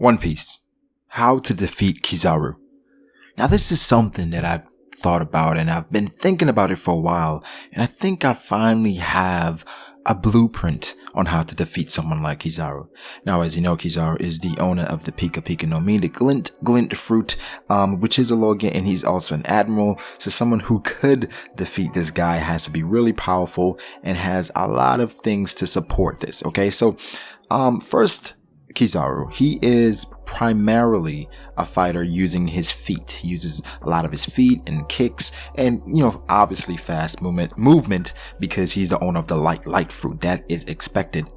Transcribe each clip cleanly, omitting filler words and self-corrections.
One Piece. How to defeat Kizaru. Now this is something that I've thought about and I've been thinking about it for a while, and I think I finally have a blueprint on how to defeat someone like Kizaru. Now, as you know, Kizaru is the owner of the Pika Pika no Mi, the Glint fruit, which is a Logan, and he's also an admiral. So someone who could defeat this guy has to be really powerful and has a lot of things to support this. Okay, so first, Kizaru, he is primarily a fighter using his feet. He uses a lot of his feet and kicks and, obviously fast movement because he's the owner of the light fruit. That is expected.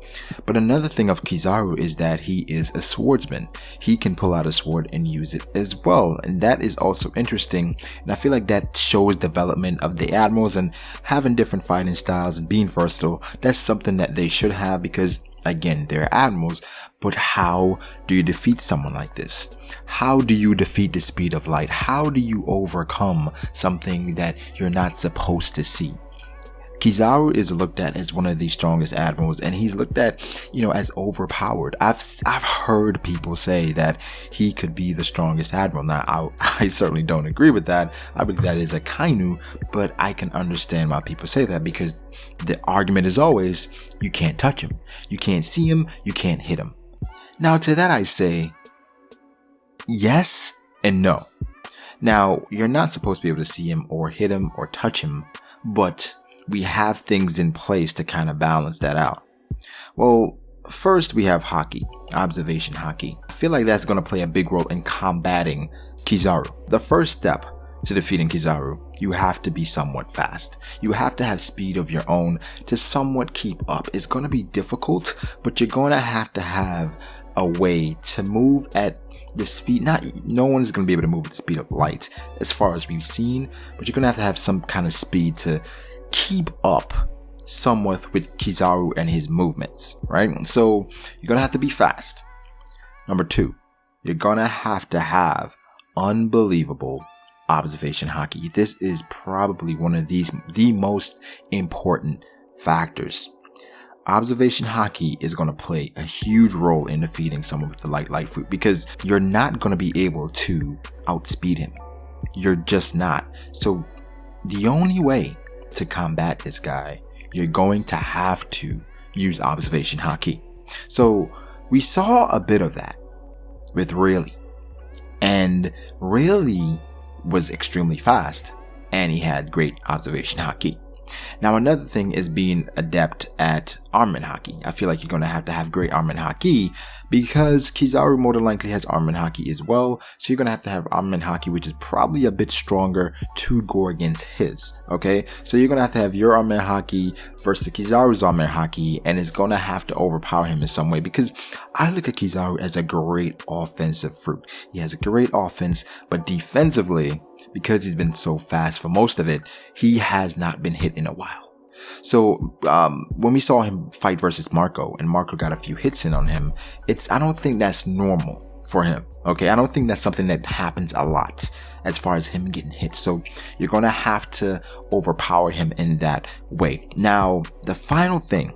But another thing of Kizaru is that he is a swordsman. He can pull out a sword and use it as well. And that is also interesting. And I feel like that shows development of the admirals and having different fighting styles and being versatile. That's something that they should have because, again, they're admirals. But how do you defeat someone like this? How do you defeat the speed of light? How do you overcome something that you're not supposed to see? Kizaru is looked at as one of the strongest admirals, and he's looked at, as overpowered. I've heard people say that he could be the strongest admiral. Now, I certainly don't agree with that. I believe that is a kainu, but I can understand why people say that because the argument is always, you can't touch him. You can't see him. You can't hit him. Now, to that I say, yes and no. Now, you're not supposed to be able to see him or hit him or touch him, but we have things in place to kind of balance that out. Well, first we have HAKI, observation HAKI. I feel like that's going to play a big role in combating Kizaru. The first step to defeating Kizaru, you have to be somewhat fast. You have to have speed of your own to somewhat keep up. It's going to be difficult, but you're going to have a way to move at the speed. No one's going to be able to move at the speed of light as far as we've seen, but you're going to have some kind of speed to keep up somewhat with Kizaru and his movements, right? So you're going to have to be fast. Number two, you're going to have unbelievable observation HAKI. This is probably one of the most important factors. Observation HAKI is going to play a huge role in defeating someone with the light fruit because you're not going to be able to outspeed him. You're just not. So the only way to combat this guy, you're going to have to use observation HAKI. So we saw a bit of that with Rayleigh, and Rayleigh was extremely fast and he had great observation HAKI. Now, another thing is being adept at armament HAKI. I feel like you're going to have great armament HAKI because Kizaru more than likely has armament HAKI as well. So you're going to have armament HAKI, which is probably a bit stronger to go against his. Okay, so you're going to have your armament HAKI versus Kizaru's armament HAKI, and it's going to have to overpower him in some way because I look at Kizaru as a great offensive fruit. He has a great offense, but defensively, because he's been so fast for most of it, he has not been hit in a while. So when we saw him fight versus Marco, and Marco got a few hits in on him, I don't think that's normal for him. Okay, I don't think that's something that happens a lot as far as him getting hit. So you're going to have to overpower him in that way. Now, the final thing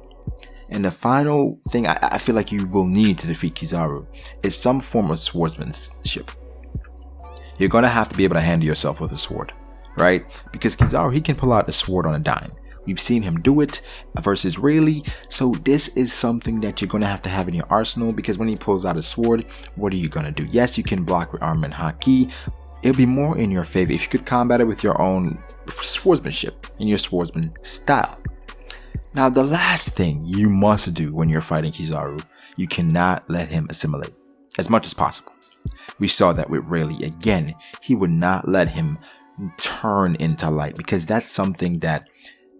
I feel like you will need to defeat Kizaru is some form of swordsmanship. You're going to have to be able to handle yourself with a sword, right? Because Kizaru, he can pull out a sword on a dime. We've seen him do it versus Rayleigh. So this is something that you're going to have in your arsenal because when he pulls out a sword, what are you going to do? Yes, you can block with armament HAKI. It'll be more in your favor if you could combat it with your own swordsmanship in your swordsman style. Now, the last thing you must do when you're fighting Kizaru, you cannot let him assimilate as much as possible. We saw that with Rayleigh. Again, he would not let him turn into light because that's something that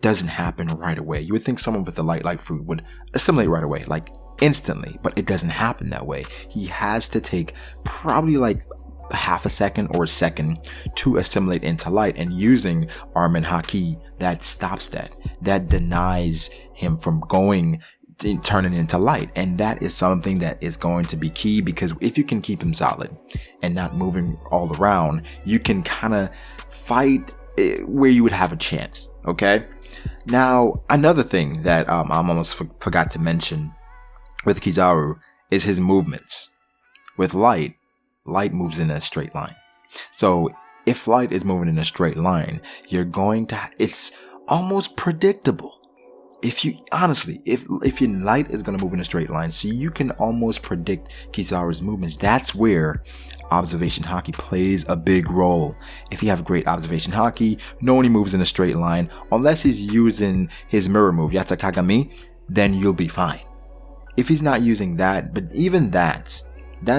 doesn't happen right away. You would think someone with the light fruit would assimilate right away, like instantly, but it doesn't happen that way. He has to take probably like half a second or a second to assimilate into light, and using armament HAKI, that stops that. That denies him from turning into light, and that is something that is going to be key because if you can keep him solid and not moving all around, you can kind of fight where you would have a chance. Okay, now another thing that I almost forgot to mention with Kizaru is his movements. With light, light moves in a straight line. So if light is moving in a straight line, you're going to, it's almost predictable. If you, honestly, if your light is going to move in a straight line, so you can almost predict Kizaru's movements. That's where observation haki plays a big role. If you have great observation haki, no one moves in a straight line, unless he's using his mirror move, Yatsukagami, then you'll be fine. If he's not using that, but even that's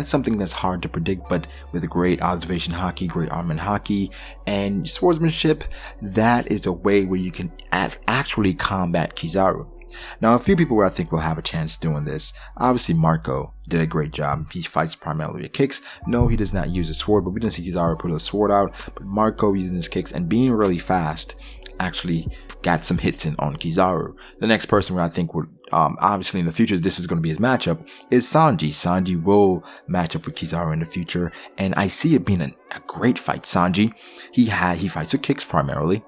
something that's hard to predict, but with great observation haki, great armament haki, and swordsmanship, that is a way where you can actually combat Kizaru. Now, a few people where I think will have a chance doing this, obviously Marco did a great job. He fights primarily with kicks. No, he does not use a sword, but we didn't see Kizaru put a sword out, but Marco using his kicks and being really fast actually got some hits in on Kizaru. The next person where I think would, obviously in the future, this is going to be his matchup, is Sanji. Sanji will match up with Kizaru in the future, and I see it being a great fight. Sanji, he fights with kicks primarily.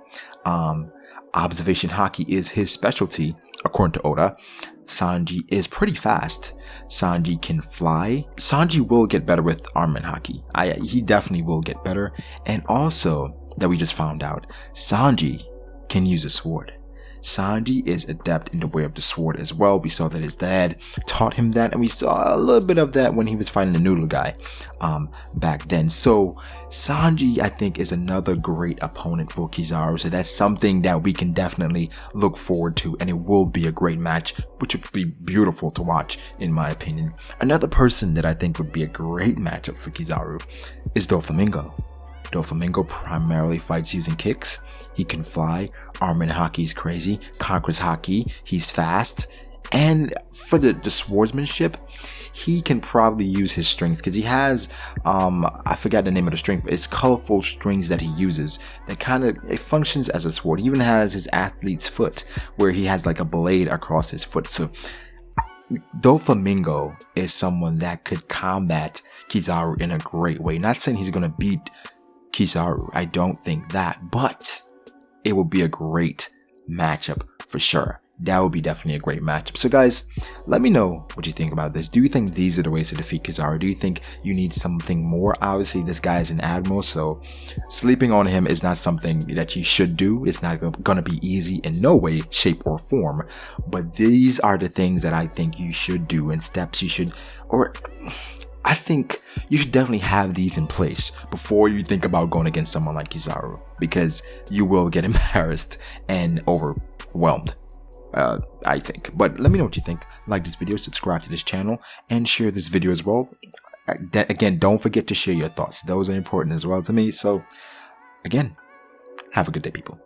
Observation haki is his specialty, according to Oda. Sanji is pretty fast. Sanji can fly. Sanji will get better with armament haki. He definitely will get better. And also, that we just found out, Sanji can use a sword. Sanji is adept in the way of the sword as well. We saw that his dad taught him that, and we saw a little bit of that when he was fighting the noodle guy back then. So Sanji, I think, is another great opponent for Kizaru. So that's something that we can definitely look forward to, and it will be a great match, which would be beautiful to watch, in my opinion. Another person that I think would be a great matchup for Kizaru is DOFLAMINGO. DOFLAMINGO primarily fights using kicks. He can fly. Armament haki is crazy. Conquers haki. He's fast. And for the swordsmanship, he can probably use his strings because he has, I forgot the name of the string, but it's colorful strings that he uses that kind of, it functions as a sword. He even has his athlete's foot where he has like a blade across his foot. So DOFLAMINGO is someone that could combat Kizaru in a great way. Not saying he's going to beat Kizaru, I don't think that, but it would be a great matchup for sure. That would be definitely a great matchup. So guys, let me know what you think about this. Do you think these are the ways to defeat Kizaru? Do you think you need something more? Obviously, this guy is an admiral, so sleeping on him is not something that you should do. It's not going to be easy in no way, shape, or form. But these are the things that I think you should do and steps you should, or I think you should definitely have these in place before you think about going against someone like Kizaru, because you will get embarrassed and overwhelmed, I think. But let me know what you think. Like this video, subscribe to this channel, and share this video as well. Again, don't forget to share your thoughts. Those are important as well to me. So again, have a good day, people.